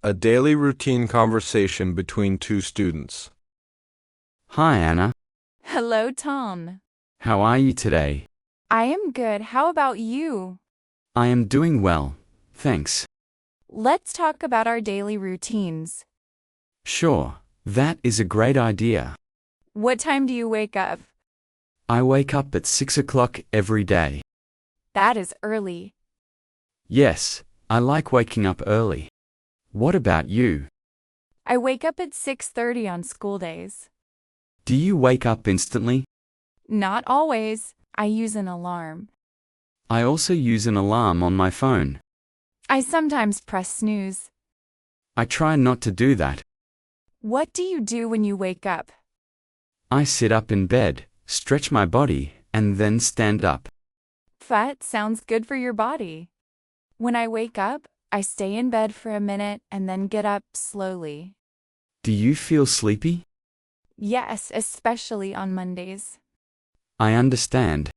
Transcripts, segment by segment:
A daily routine conversation between two students. Hi, Anna. Hello, Tom. How are you today? I am good. How about you? I am doing well, thanks. Let's talk about our daily routines. Sure, that is a great idea. What time do you wake up? I wake up at 6 o'clock every day. That is early. Yes, I like waking up early. What about you? I wake up at 6:30 on school days. Do you wake up instantly? Not always. I use an alarm. I also use an alarm on my phone. I sometimes press snooze. I try not to do that. What do you do when you wake up? I sit up in bed, stretch my body, and then stand up. That sounds good for your body. When I wake up, I stay in bed for a minute and then get up slowly. Do you feel sleepy? Yes, especially on Mondays. I understand.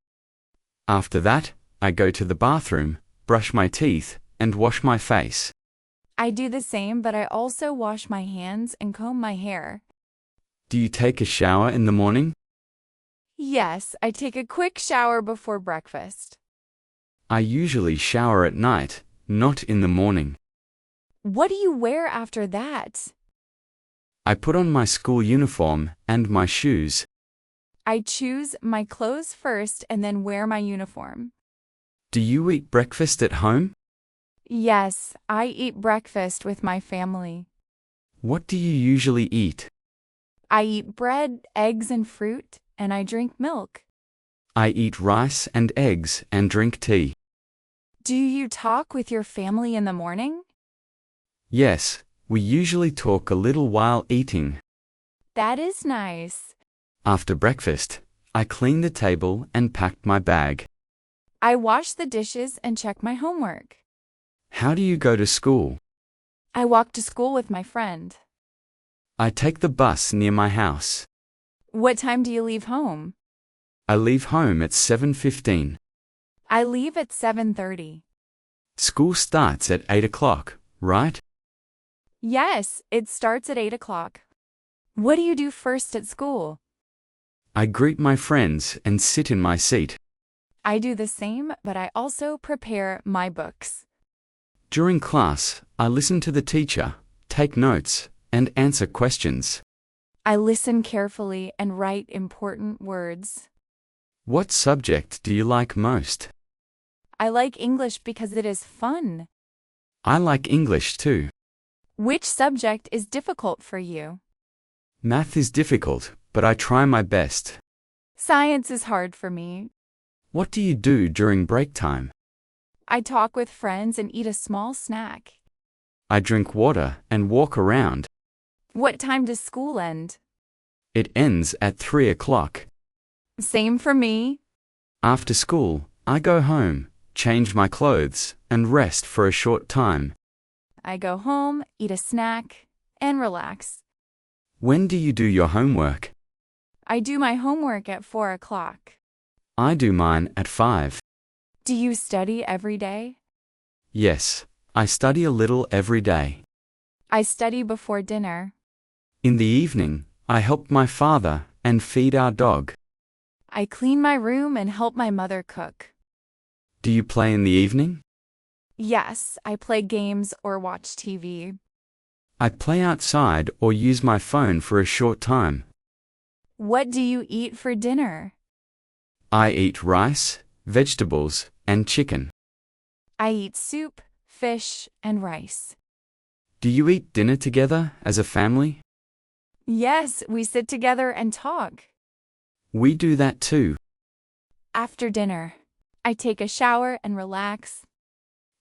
After that, I go to the bathroom, brush my teeth, and wash my face. I do the same, but I also wash my hands and comb my hair. Do you take a shower in the morning? Yes, I take a quick shower before breakfast. I usually shower at night, not in the morning. What do you wear after that? I put on my school uniform and my shoes. I choose my clothes first and then wear my uniform. Do you eat breakfast at home? Yes, I eat breakfast with my family. What do you usually eat? I eat bread, eggs, and fruit, and I drink milk. I eat rice and eggs and drink tea. Do you talk with your family in the morning? Yes, we usually talk a little while eating. That is nice. After breakfast, I clean the table and pack my bag. I wash the dishes and check my homework. How do you go to school? I walk to school with my friend. I take the bus near my house. What time do you leave home? I leave home at 7:15. I leave at 7:30. School starts at 8 o'clock, right? Yes, it starts at 8 o'clock. What do you do first at school? I greet my friends and sit in my seat. I do the same, but I also prepare my books. During class, I listen to the teacher, take notes, and answer questions. I listen carefully and write important words. What subject do you like most? I like English because it is fun. I like English too. Which subject is difficult for you? Math is difficult, but I try my best. Science is hard for me. What do you do during break time? I talk with friends and eat a small snack. I drink water and walk around. What time does school end? It ends at 3 o'clock. Same for me. After school, I go home, change my clothes, and rest for a short time. I go home, eat a snack, and relax. When do you do your homework? I do my homework at 4 o'clock. I do mine at 5. Do you study every day? Yes, I study a little every day. I study before dinner. In the evening, I help my father and feed our dog. I clean my room and help my mother cook. Do you play in the evening? Yes, I play games or watch TV. I play outside or use my phone for a short time. What do you eat for dinner? I eat rice, vegetables, and chicken. I eat soup, fish, and rice. Do you eat dinner together as a family? Yes, we sit together and talk. We do that too. After dinner, I take a shower and relax.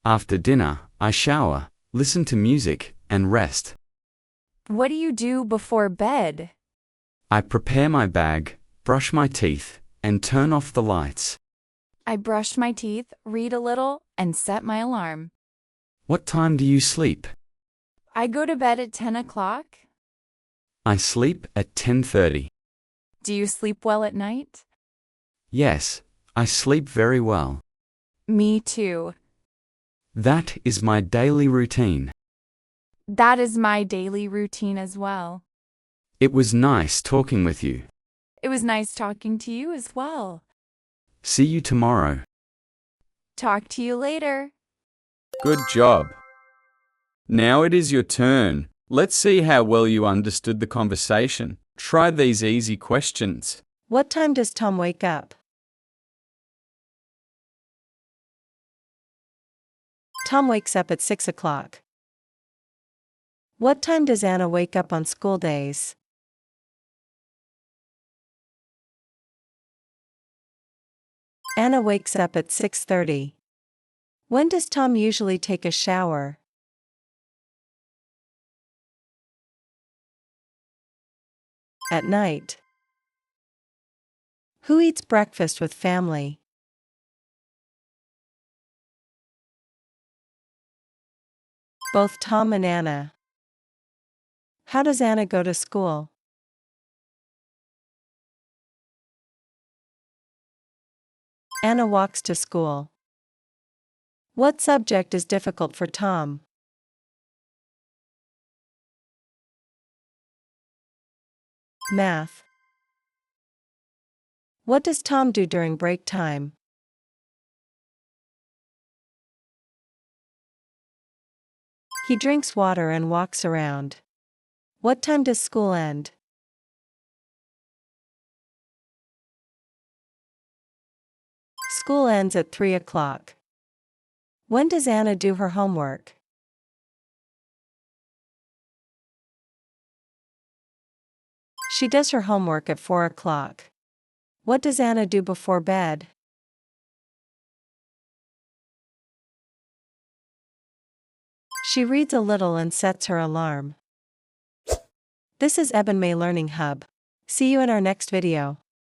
After dinner, I shower, listen to music, and rest. What do you do before bed? I prepare my bag, brush my teeth, and turn off the lights. I brush my teeth, read a little, and set my alarm. What time do you sleep? I go to bed at 10 o'clock. I sleep at 10:30. Do you sleep well at night? Yes, I sleep very well. Me too. That is my daily routine. That is my daily routine as well. It was nice talking with you. It was nice talking to you as well. See you tomorrow. Talk to you later. Good job. Now it is your turn. Let's see how well you understood the conversation. Try these easy questions. What time does Tom wake up? Tom wakes up at 6 o'clock. What time does Anna wake up on school days? Anna wakes up at 6:30. When does Tom usually take a shower? At night. Who eats breakfast with family? Both Tom and Anna. How does Anna go to school? Anna walks to school. What subject is difficult for Tom? Math. What does Tom do during break time? He drinks water and walks around. What time does school end? School ends at 3 o'clock. When does Anna do her homework? She does her homework at 4 o'clock. What does Anna do before bed? She reads a little and sets her alarm. This is EBENMAY Learning Hub. See you in our next video.